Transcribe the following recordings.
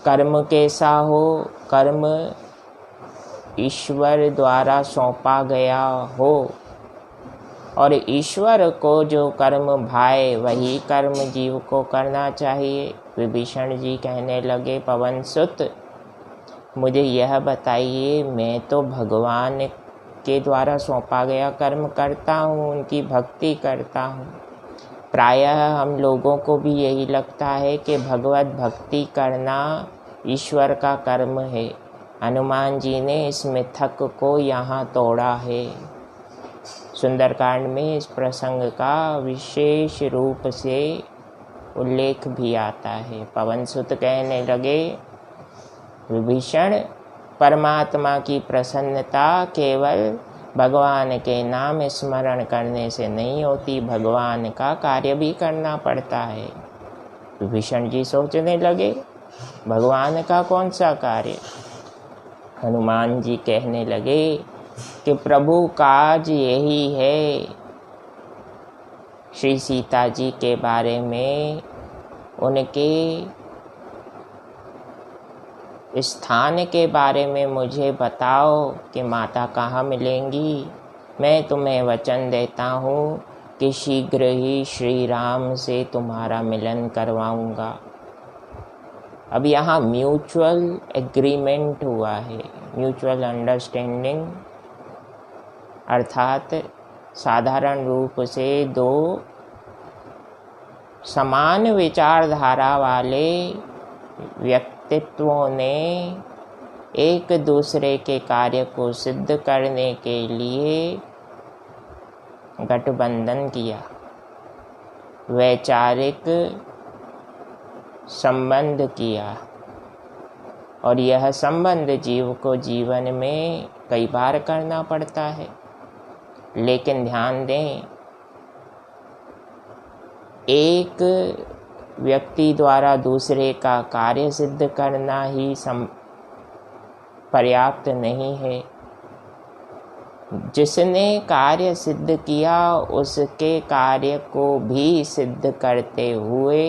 कर्म कैसा हो, कर्म ईश्वर द्वारा सौंपा गया हो और ईश्वर को जो कर्म भाए वही कर्म जीव को करना चाहिए। विभीषण जी कहने लगे, पवन सुत मुझे यह बताइए, मैं तो भगवान के द्वारा सौंपा गया कर्म करता हूँ, उनकी भक्ति करता हूँ। प्रायः हम लोगों को भी यही लगता है कि भगवत भक्ति करना ईश्वर का कर्म है। हनुमान जी ने इस मिथक को यहाँ तोड़ा है। सुंदरकांड में इस प्रसंग का विशेष रूप से उल्लेख भी आता है। पवन सुत कहने लगे, विभीषण, परमात्मा की प्रसन्नता केवल भगवान के नाम स्मरण करने से नहीं होती, भगवान का कार्य भी करना पड़ता है। विभीषण जी सोचने लगे, भगवान का कौन सा कार्य? हनुमान जी कहने लगे कि प्रभु काज यही है। श्री सीता जी के बारे में, उनके स्थान के बारे में मुझे बताओ कि माता कहाँ मिलेंगी। मैं तुम्हें वचन देता हूँ कि शीघ्र ही श्री राम से तुम्हारा मिलन करवाऊँगा। अब यहाँ म्यूचुअल एग्रीमेंट हुआ है, म्यूचुअल अंडरस्टैंडिंग, अर्थात साधारण रूप से दो समान विचारधारा वाले व्यक्तित्वों ने एक दूसरे के कार्य को सिद्ध करने के लिए गठबंधन किया, वैचारिक संबंध किया। और यह संबंध जीव को जीवन में कई बार करना पड़ता है। लेकिन ध्यान दें, एक व्यक्ति द्वारा दूसरे का कार्य सिद्ध करना ही पर्याप्त नहीं है। जिसने कार्य सिद्ध किया उसके कार्य को भी सिद्ध करते हुए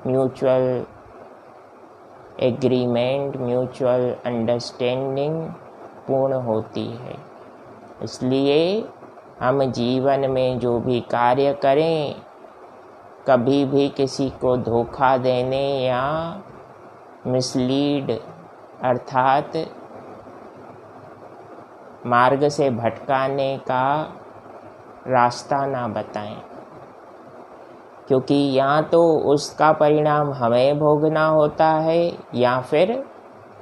म्यूचुअल एग्रीमेंट, म्यूचुअल अंडरस्टैंडिंग पूर्ण होती है। इसलिए हम जीवन में जो भी कार्य करें, कभी भी किसी को धोखा देने या मिसलीड अर्थात मार्ग से भटकाने का रास्ता ना बताएं, क्योंकि या तो उसका परिणाम हमें भोगना होता है या फिर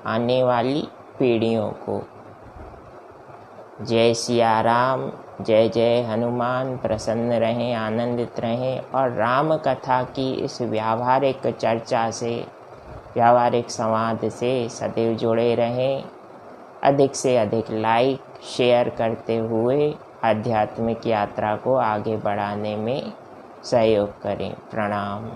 आने वाली पीढ़ियों को। जय सिया राम, जय जय हनुमान। प्रसन्न रहें, आनंदित रहें और राम कथा की इस व्यावहारिक चर्चा से, व्यावहारिक संवाद से सदैव जुड़े रहें। अधिक से अधिक लाइक, शेयर करते हुए आध्यात्मिक यात्रा को आगे बढ़ाने में सहयोग करें। प्रणाम।